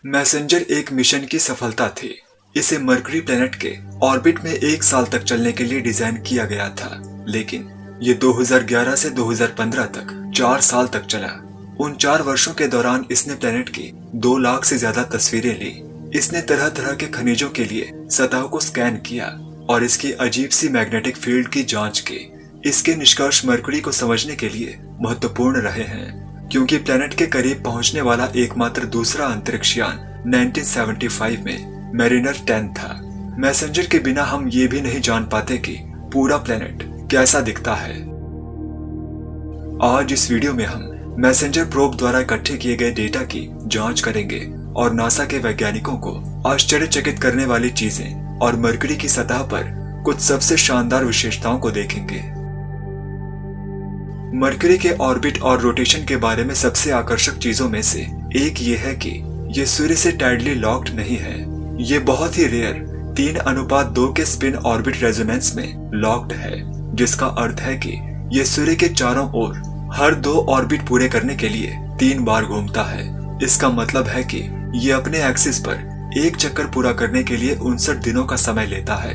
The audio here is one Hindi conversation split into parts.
मैसेंजर एक मिशन की सफलता थी। इसे मरकरी प्लेनेट के ऑर्बिट में 1 साल तक चलने के लिए डिजाइन किया गया था, लेकिन ये 2011 से 2015 तक 4 साल तक चला। उन 4 वर्षों के दौरान इसने प्लेनेट की 2 लाख से ज्यादा तस्वीरें ली। इसने तरह तरह के खनिजों के लिए सतह को स्कैन किया और इसकी अजीब सी मैग्नेटिक फील्ड की जांच की। इसके निष्कर्ष मरकरी को समझने के लिए महत्वपूर्ण रहे हैं, क्योंकि प्लेनेट के करीब पहुंचने वाला एकमात्र दूसरा अंतरिक्ष यान 1975 में मैरिनर 10 था। मैसेंजर के बिना हम ये भी नहीं जान पाते कि पूरा प्लेनेट कैसा दिखता है। आज इस वीडियो में हम मैसेंजर प्रोब द्वारा इकट्ठे किए गए डेटा की जांच करेंगे और नासा के वैज्ञानिकों को आश्चर्यचकित करने वाली चीजें और मरकरी की सतह पर कुछ सबसे शानदार विशेषताओं को देखेंगे। मरकरी के ऑर्बिट और रोटेशन के बारे में सबसे आकर्षक चीजों में से एक ये है कि ये सूर्य से टाइडली लॉक्ड नहीं है। ये बहुत ही रेयर 3:2 के स्पिन ऑर्बिट रेजोनेंस में लॉक्ड है, जिसका अर्थ है कि ये सूर्य के चारों ओर हर 2 ऑर्बिट पूरे करने के लिए 3 बार घूमता है। इसका मतलब है कि ये अपने एक्सिस पर एक चक्कर पूरा करने के लिए 59 दिनों का समय लेता है।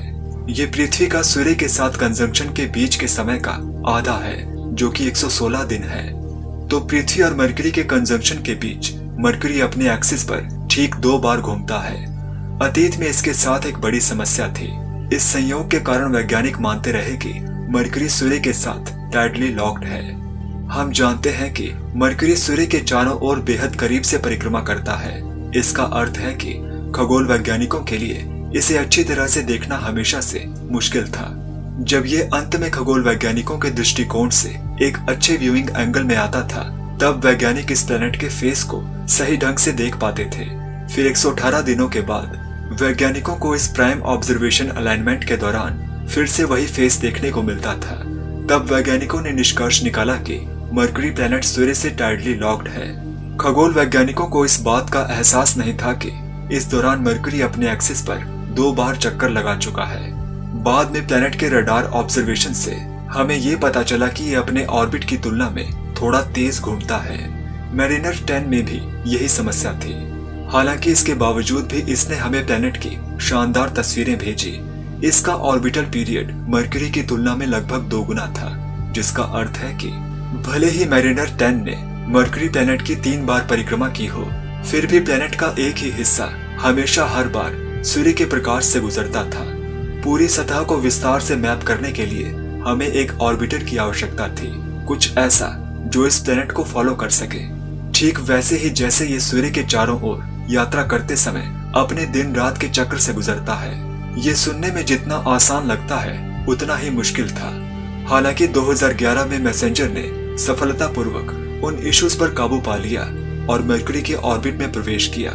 ये पृथ्वी का सूर्य के साथ कंजंक्शन के बीच के समय का आधा है, जो कि 116 दिन है। तो पृथ्वी और मरकरी के कंजंक्शन के बीच मरकरी अपने एक्सिस पर ठीक 2 बार घूमता है। अतीत में इसके साथ एक बड़ी समस्या थी। इस संयोग के कारण वैज्ञानिक मानते रहे कि मरकरी सूर्य के साथ टाइडली लॉक्ड है। हम जानते हैं कि मरकरी सूर्य के चारों ओर बेहद करीब से परिक्रमा करता है। इसका अर्थ है कि खगोल वैज्ञानिकों के लिए इसे अच्छी तरह से देखना हमेशा से मुश्किल था। जब ये अंत में खगोल वैज्ञानिकों के दृष्टिकोण से एक अच्छे व्यूइंग एंगल में आता था, तब वैज्ञानिक इस प्लेनेट के फेस को सही ढंग से देख पाते थे। फिर 118 दिनों के बाद वैज्ञानिकों को इस प्राइम ऑब्जर्वेशन अलाइनमेंट के दौरान फिर से वही फेस देखने को मिलता था। तब वैज्ञानिकों ने निष्कर्ष निकाला कि मरकरी प्लेनेट सूर्य से टाइडली लॉक्ड है। खगोल वैज्ञानिकों को इस बात का एहसास नहीं था कि इस दौरान मरकरी अपने एक्सिस पर 2 बार चक्कर लगा चुका है। बाद में प्लेनेट के रडार ऑब्जर्वेशन से हमें ये पता चला कि ये अपने ऑर्बिट की तुलना में थोड़ा तेज घूमता है। मैरिनर 10 में भी यही समस्या थी। हालांकि इसके बावजूद भी इसने हमें प्लेनेट की शानदार तस्वीरें भेजी। इसका ऑर्बिटल पीरियड मरकरी की तुलना में लगभग 2 गुना था, जिसका अर्थ है कि भले ही मैरिनर 10 ने मरकरी प्लेनेट की 3 बार परिक्रमा की हो, फिर भी प्लेनेट का एक ही हिस्सा हमेशा हर बार सूर्य के प्रकाश से गुजरता था। पूरी सतह को विस्तार से मैप करने के लिए हमें एक ऑर्बिटर की आवश्यकता थी, कुछ ऐसा जो इस प्लेनेट को फॉलो कर सके, ठीक वैसे ही जैसे ये सूर्य के चारों ओर यात्रा करते समय अपने दिन रात के चक्र से गुजरता है। ये सुनने में जितना आसान लगता है उतना ही मुश्किल था। हालांकि 2011 में मैसेंजर ने सफलतापूर्वक उन इश्यूज पर काबू पा लिया और मरकरी के ऑर्बिट में प्रवेश किया।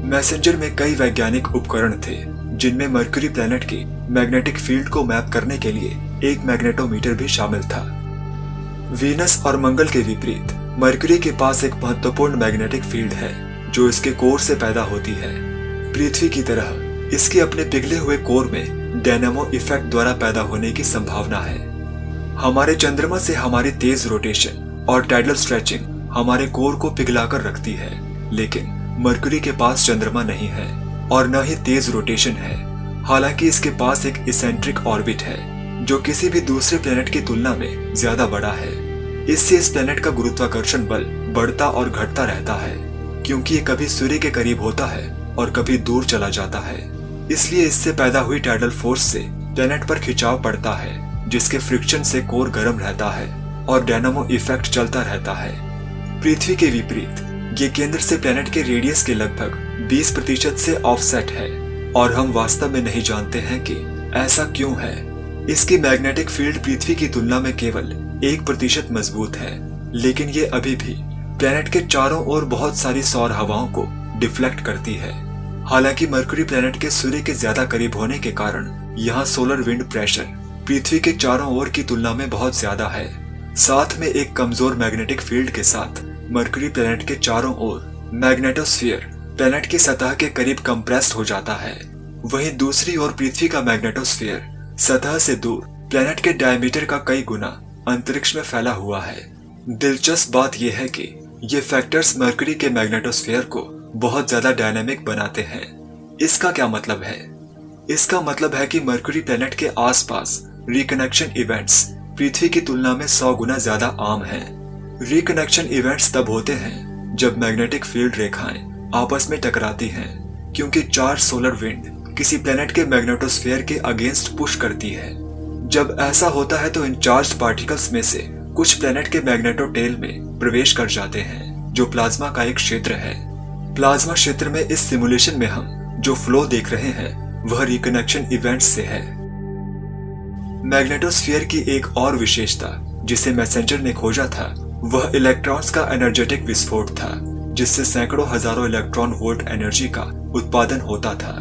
मैसेंजर में कई वैज्ञानिक उपकरण थे, जिनमें मरकरी प्लेनेट की मैग्नेटिक फील्ड को मैप करने के लिए एक मैग्नेटोमीटर भी शामिल था। वीनस और मंगल के विपरीत मरकरी के पास एक महत्वपूर्ण मैग्नेटिक फील्ड है, जो इसके कोर से पैदा होती है। पृथ्वी की तरह इसके अपने पिघले हुए कोर में डायनामो इफेक्ट द्वारा पैदा होने की संभावना है। हमारे चंद्रमा से हमारी तेज रोटेशन और टाइडल स्ट्रेचिंग हमारे कोर को पिघलाकर रखती है, लेकिन मरकरी के पास चंद्रमा नहीं है और न ही तेज रोटेशन है। हालांकि इसके पास एक इसेंट्रिक ऑर्बिट है, जो किसी भी दूसरे प्लेनेट की तुलना में ज्यादा बड़ा है। इससे इस प्लेनेट का गुरुत्वाकर्षण बल बढ़ता और घटता रहता है, क्योंकि ये कभी सूर्य के करीब होता है और कभी दूर चला जाता है। इसलिए इससे पैदा हुई टाइडल फोर्स से प्लेनेट पर खिंचाव पड़ता है, जिसके फ्रिक्शन से कोर गर्म रहता है और डायनामो इफेक्ट चलता रहता है। पृथ्वी के विपरीत ये केंद्र से प्लेनेट के रेडियस के लगभग 20% से ऑफसेट है, और हम वास्तव में नहीं जानते हैं कि ऐसा क्यों है। इसकी मैग्नेटिक फील्ड पृथ्वी की तुलना में केवल 1% मजबूत है, लेकिन ये अभी भी प्लेनेट के चारों ओर बहुत सारी सौर हवाओं को डिफ्लेक्ट करती है। हालांकि मरकरी प्लेनेट के सूर्य के ज्यादा करीब होने के कारण यहाँ सोलर विंड प्रेशर पृथ्वी के चारों ओर की तुलना में बहुत ज्यादा है। साथ में एक कमजोर मैग्नेटिक फील्ड के साथ मरकरी प्लेनेट के चारों ओर मैग्नेटोस्फीयर प्लेनेट की सतह के करीब कंप्रेस्ड हो जाता है। वहीं दूसरी ओर पृथ्वी का मैग्नेटोस्फीयर सतह से दूर प्लेनेट के डायमीटर का कई गुना अंतरिक्ष में फैला हुआ है। दिलचस्प बात यह है कि ये फैक्टर्स मरकरी के मैग्नेटोस्फीयर को बहुत ज्यादा डायनामिक बनाते हैं। इसका क्या मतलब है? इसका मतलब है कि मरकरी प्लेनेट के आसपास रिकनेक्शन इवेंट्स पृथ्वी की तुलना में 100 गुना ज्यादा आम हैं। रिकनेक्शन इवेंट्स तब होते हैं जब मैग्नेटिक फील्ड रेखाएं आपस में टकराती हैं, क्योंकि चार्ज सोलर विंड किसी प्लेनेट के मैग्नेटोस्फीयर के अगेंस्ट पुश करती है। जब ऐसा होता है तो इन चार्ज पार्टिकल्स में से कुछ प्लेनेट के मैग्नेटोटेल में प्रवेश कर जाते हैं, जो प्लाज्मा का एक क्षेत्र है। प्लाज्मा क्षेत्र में इस सिमुलेशन में हम जो फ्लो देख रहे हैं वह रिकनेक्शन इवेंट्स से है। मैग्नेटोस्फीयर की एक और विशेषता जिसे मैसेंजर ने खोजा था वह इलेक्ट्रॉन्स का एनर्जेटिक विस्फोट था, जिससे सैकड़ों हजारों इलेक्ट्रॉन वोल्ट एनर्जी का उत्पादन होता था।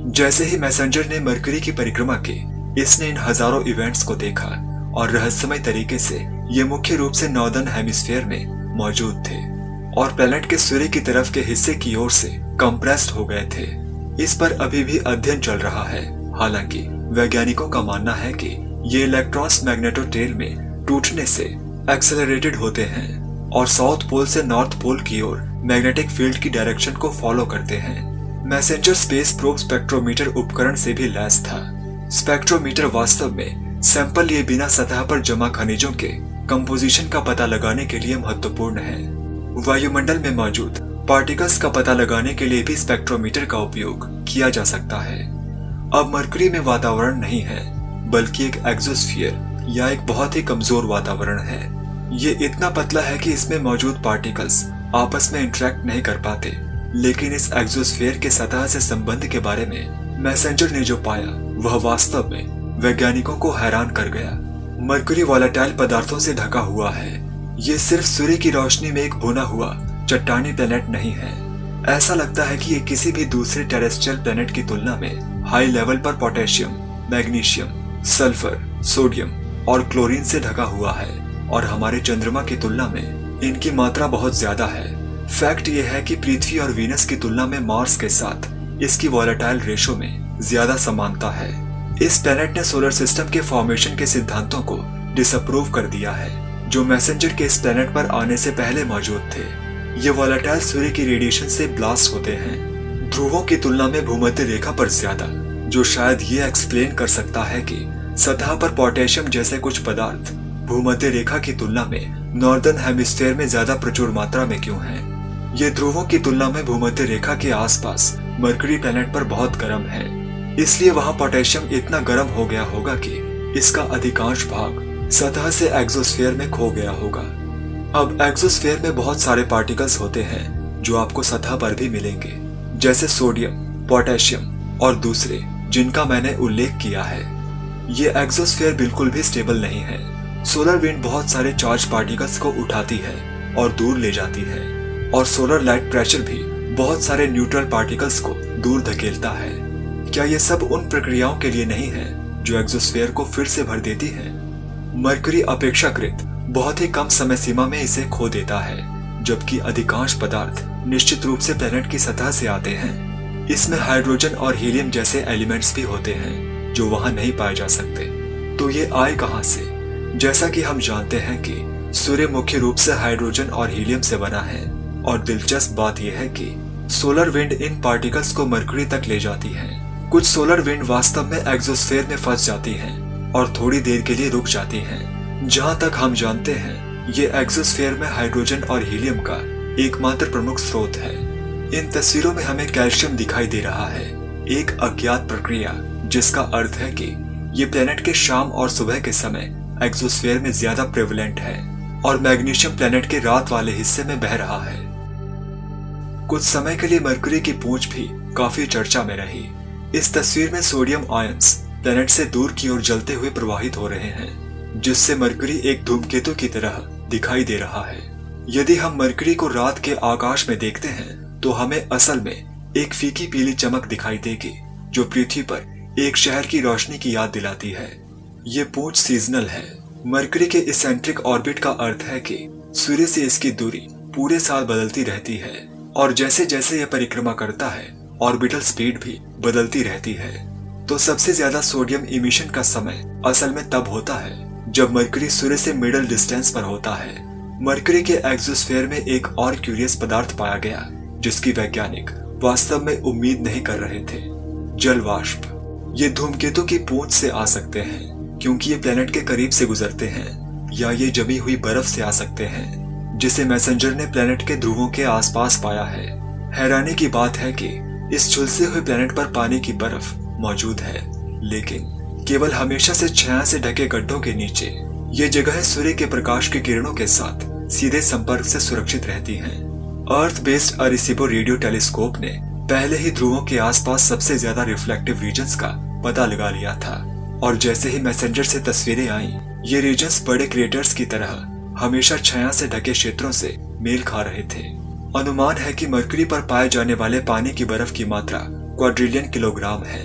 जैसे ही मैसेंजर ने मरकरी की परिक्रमा की, इसने इन हजारों इवेंट्स को देखा और रहस्यमय तरीके से ये मुख्य रूप से नॉर्दर्न हेमिस्फीयर में मौजूद थे और प्लेनेट के सूर्य की तरफ के हिस्से की ओर से कंप्रेस्ड हो गए थे। इस पर अभी भी अध्ययन चल रहा है। हालांकि वैज्ञानिकों का मानना है कि ये इलेक्ट्रॉन्स मैग्नेटोटेल में टूटने से एक्सेलरेटेड होते हैं और साउथ पोल से नॉर्थ पोल की ओर मैग्नेटिक फील्ड की डायरेक्शन को फॉलो करते हैं। मैसेंजर स्पेस प्रोब स्पेक्ट्रोमीटर उपकरण से भी लैस था। स्पेक्ट्रोमीटर वास्तव में सैंपल लिए बिना सतह पर जमा खनिजों के कंपोजिशन का पता लगाने के लिए महत्वपूर्ण है। वायुमंडल में मौजूद पार्टिकल्स का पता लगाने के लिए भी स्पेक्ट्रोमीटर का उपयोग किया जा सकता है। अब मरकरी में वातावरण नहीं है, बल्कि एक एक्सोस्फीयर या एक बहुत ही कमजोर वातावरण है। ये इतना पतला है कि इसमें मौजूद पार्टिकल्स आपस में इंटरेक्ट नहीं कर पाते। लेकिन इस एक्सोस्फीयर के सतह से संबंध के बारे में मैसेंजर ने जो पाया वह वास्तव में वैज्ञानिकों को हैरान कर गया। मरकरी वॉलेटाइल पदार्थों से ढका हुआ है। ये सिर्फ सूर्य की रोशनी में एक भुना हुआ चट्टानी प्लेनेट नहीं है। ऐसा लगता है कि ये किसी भी दूसरे टेरेस्ट्रियल प्लेनेट की तुलना में हाई लेवल पर पोटेशियम, मैग्नीशियम, सल्फर, सोडियम और क्लोरीन से ढका हुआ है और हमारे चंद्रमा की तुलना में इनकी मात्रा बहुत ज्यादा है। फैक्ट यह है कि पृथ्वी और वीनस की तुलना में मार्स के साथ इसकी वॉलेटाइल रेशो में ज्यादा समानता है। इस प्लेनेट ने सोलर सिस्टम के फॉर्मेशन के सिद्धांतों को डिसअप्रूव कर दिया है, जो मैसेंजर के इस प्लेनेट पर आने से पहले मौजूद थे। ये वॉलेटाइल सूर्य की रेडिएशन से ब्लास्ट होते हैं, ध्रुवों की तुलना में भूमध्य रेखा पर ज्यादा, जो शायद ये एक्सप्लेन कर सकता है कि सतह पर पोटेशियम जैसे कुछ पदार्थ भूमध्य रेखा की तुलना में नॉर्दर्न हेमिस्फीयर में ज्यादा प्रचुर मात्रा में क्यों हैं। ये ध्रुवों की तुलना में भूमध्य रेखा के आसपास मरकरी प्लेनेट पर बहुत गर्म है, इसलिए वहां पोटेशियम इतना गर्म हो गया होगा कि इसका अधिकांश भाग सतह से एक्सोस्फीयर में खो गया होगा। अब एक्सोस्फीयर में बहुत सारे पार्टिकल्स होते हैं जो आपको सतह पर भी मिलेंगे, जैसे सोडियम, पोटेशियम और दूसरे जिनका मैंने उल्लेख किया है। ये एक्सोस्फीयर बिल्कुल भी स्टेबल नहीं है। सोलर विंड बहुत सारे चार्ज पार्टिकल्स को उठाती है और दूर ले जाती है, और सोलर लाइट प्रेशर भी बहुत सारे न्यूट्रल पार्टिकल्स को दूर धकेलता है। क्या ये सब उन प्रक्रियाओं के लिए नहीं है जो एक्सोस्फीयर को फिर से भर देती है? मरकरी अपेक्षाकृत बहुत ही कम समय सीमा में इसे खो देता है, जबकि अधिकांश पदार्थ निश्चित रूप से प्लेनेट की सतह से आते हैं। इसमें हाइड्रोजन और हीलियम जैसे एलिमेंट्स भी होते हैं जो वहां नहीं पाए जा सकते। तो ये आए कहां से? जैसा कि हम जानते हैं कि सूर्य मुख्य रूप से हाइड्रोजन और हीलियम से बना है, और दिलचस्प बात यह है कि सोलर विंड इन पार्टिकल्स को मरकरी तक ले जाती है। कुछ सोलर विंड वास्तव में एक्सोस्फीयर में फंस जाती हैं और थोड़ी देर के लिए रुक जाती हैं। जहां तक हम जानते हैं, ये एक्सोस्फीयर में हाइड्रोजन और हीलियम का एकमात्र प्रमुख स्रोत है। इन तस्वीरों में हमें कैल्शियम दिखाई दे रहा है, एक अज्ञात प्रक्रिया जिसका अर्थ है कि ये प्लेनेट के शाम और सुबह के समय एक्सोस्फीयर में ज्यादा प्रेवलेंट है, और मैग्नीशियम प्लेनेट के रात वाले हिस्से में बह रहा है। कुछ समय के लिए मरकरी की पूंछ भी काफी चर्चा में रही। इस तस्वीर में सोडियम आयंस प्लेनेट से दूर की ओर जलते हुए प्रवाहित हो रहे हैं, जिससे मरकरी एक धूमकेतु की तरह दिखाई दे रहा है। यदि हम मरकरी को रात के आकाश में देखते हैं तो हमें असल में एक फीकी पीली चमक दिखाई देगी, जो पृथ्वी पर एक शहर की रोशनी की याद दिलाती है। ये पूंछ सीजनल है। मरकरी के इसेंट्रिक ऑर्बिट का अर्थ है कि सूर्य से इसकी दूरी पूरे साल बदलती रहती है, और जैसे जैसे यह परिक्रमा करता है ऑर्बिटल स्पीड भी बदलती रहती है। तो सबसे ज्यादा सोडियम इमिशन का समय असल में तब होता है जब मरकरी सूर्य से मिडल डिस्टेंस पर होता है। मरकरी के एक्सोस्फीयर में एक और क्यूरियस पदार्थ पाया गया। जिसकी वैज्ञानिक वास्तव में उम्मीद नहीं कर रहे थे। जल वाष्प। ये धूमकेतु की पूंछ से आ सकते हैं क्योंकि ये प्लेनेट के करीब से गुजरते हैं, या ये जमी हुई बर्फ से आ सकते हैं जिसे मैसेंजर ने प्लेनेट के ध्रुवों के आसपास पाया है। हैरानी की बात है कि इस झुलसे हुए प्लेनेट पर पानी की बर्फ मौजूद है, लेकिन केवल हमेशा से छाया से ढके गड्ढों के नीचे। ये जगह सूर्य के प्रकाश की किरणों के साथ सीधे संपर्क से सुरक्षित रहती हैं। अर्थ बेस्ड अरेसीबो रेडियो टेलीस्कोप ने पहले ही ध्रुवों के आसपास सबसे ज्यादा रिफ्लेक्टिव रीजन्स का पता लगा लिया था, और जैसे ही मैसेंजर से तस्वीरें आईं, ये रीजन्स बड़े क्रेटर्स की तरह हमेशा छाया से ढके क्षेत्रों से मेल खा रहे थे। अनुमान है कि मरकरी पर पाए जाने वाले पानी की बर्फ की मात्रा क्वाड्रिलियन किलोग्राम है।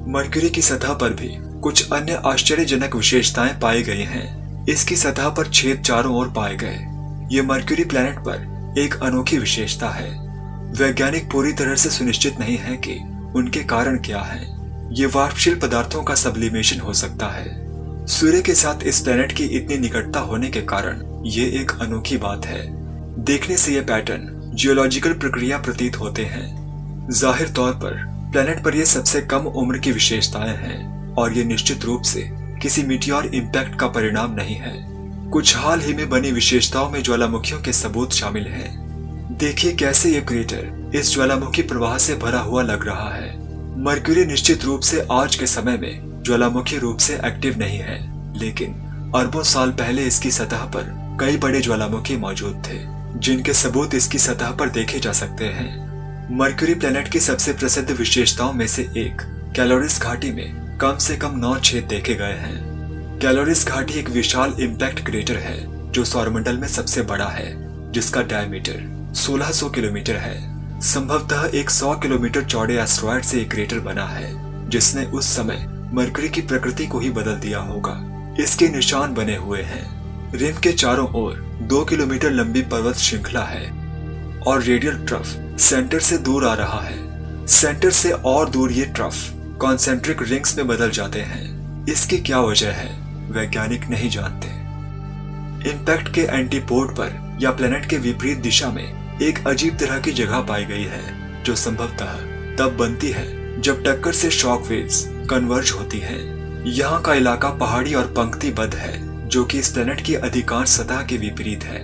मरकरी की सतह पर भी कुछ अन्य आश्चर्यजनक विशेषताएं पाई गई हैं। इसकी सतह पर छेद चारों ओर पाए गए। ये मरकरी प्लेनेट पर एक अनोखी विशेषता है। वैज्ञानिक पूरी तरह से सुनिश्चित नहीं है कि उनके कारण क्या है। ये वाष्पशील पदार्थों का सब्लिमेशन हो सकता है। सूर्य के साथ इस प्लेनेट की इतनी निकटता होने के कारण ये एक अनोखी बात है। देखने से ये पैटर्न जियोलॉजिकल प्रक्रिया प्रतीत होते हैं। जाहिर तौर पर प्लेनेट पर ये सबसे कम उम्र की विशेषताएं हैं, और ये निश्चित रूप से किसी मीटियोर इम्पैक्ट का परिणाम नहीं है। कुछ हाल ही में बनी विशेषताओं में ज्वालामुखियों के सबूत शामिल हैं। देखिए कैसे ये क्रेटर इस ज्वालामुखी प्रवाह से भरा हुआ लग रहा है। मरकरी निश्चित रूप से आज के समय में ज्वालामुखी रूप से एक्टिव नहीं है, लेकिन अरबों साल पहले इसकी सतह पर कई बड़े ज्वालामुखी मौजूद थे, जिनके सबूत इसकी सतह पर देखे जा सकते हैं। मरकरी प्लेनेट की सबसे प्रसिद्ध विशेषताओं में से एक कैलोरिस घाटी में कम से कम 9 छेद देखे गए हैं। कैलोरिस घाटी एक विशाल इम्पैक्ट क्रेटर है जो सौरमंडल में सबसे बड़ा है, जिसका डायमीटर 1600 किलोमीटर है। संभवतः एक 100 किलोमीटर चौड़े एस्ट्रॉयड से एक क्रेटर बना है, जिसने उस समय मरकरी की प्रकृति को ही बदल दिया होगा। इसके निशान बने हुए हैं। रिम के चारों ओर 2 किलोमीटर लंबी पर्वत श्रृंखला है, और रेडियल ट्रफ सेंटर से दूर आ रहा है। सेंटर से और दूर ये ट्रफ कॉन्सेंट्रिक रिंग्स में बदल जाते हैं। इसकी क्या वजह है, वैज्ञानिक नहीं जानते। इम्पैक्ट के एंटीपोड पर या प्लेनेट के विपरीत दिशा में एक अजीब तरह की जगह पाई गई है, जो संभवतः तब बनती है जब टक्कर से शॉक वेव्स कन्वर्ज होती हैं। यहाँ का इलाका पहाड़ी और पंक्तिबद्ध है, जो कि इस प्लेनेट की अधिकांश सतह के विपरीत है।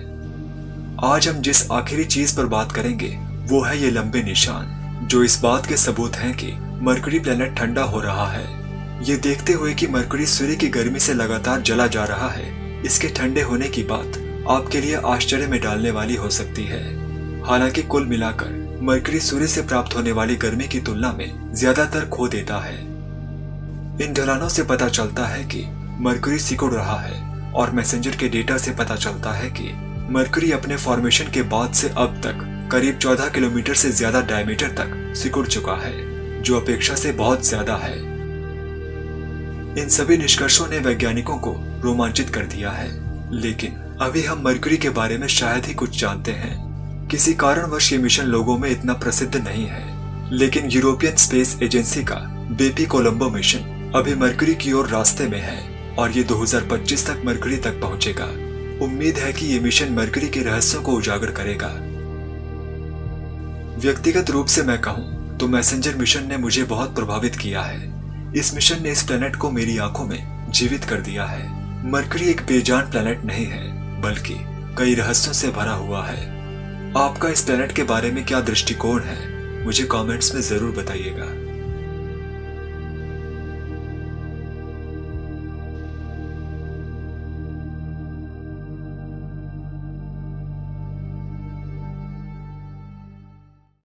आज हम जिस आखिरी चीज पर बात करेंगे वो है ये लंबे निशान, जो इस बात के सबूत हैं कि मरकरी प्लेनेट ठंडा हो रहा है। ये देखते हुए कि मरकरी सूर्य की गर्मी से लगातार जला जा रहा है, इसके ठंडे होने की बात आपके लिए आश्चर्य में डालने वाली हो सकती है। हालांकि कुल मिलाकर मरकरी सूर्य से प्राप्त होने वाली गर्मी की तुलना में ज्यादातर खो देता है। इन ढलानों से पता चलता है कि मरकरी सिकुड़ रहा है, और मैसेंजर के डेटा से पता चलता है कि मरकरी अपने फॉर्मेशन के बाद से अब तक करीब 14 किलोमीटर से ज्यादा डायमीटर तक सिकुड़ चुका है, जो अपेक्षा से बहुत ज्यादा है। इन सभी निष्कर्षों ने वैज्ञानिकों को रोमांचित कर दिया है, लेकिन अभी हम मरकरी के बारे में शायद ही कुछ जानते हैं। किसी कारणवश ये मिशन लोगों में इतना प्रसिद्ध नहीं है, लेकिन यूरोपियन स्पेस एजेंसी का बेपी कोलंबो मिशन अभी मरकरी की ओर रास्ते में है, और ये 2025 तक मरकरी तक पहुंचेगा। उम्मीद है कि ये मिशन मरकरी के रहस्यों को उजागर करेगा। व्यक्तिगत रूप से मैं कहूं तो मैसेंजर मिशन ने मुझे बहुत प्रभावित किया है। इस मिशन ने इस प्लेनेट को मेरी आंखों में जीवित कर दिया है। मरकरी एक बेजान प्लेनेट नहीं है, बल्कि कई रहस्यों से भरा हुआ है। आपका इस प्लेनेट के बारे में क्या दृष्टिकोण है, मुझे कमेंट्स में जरूर बताइएगा।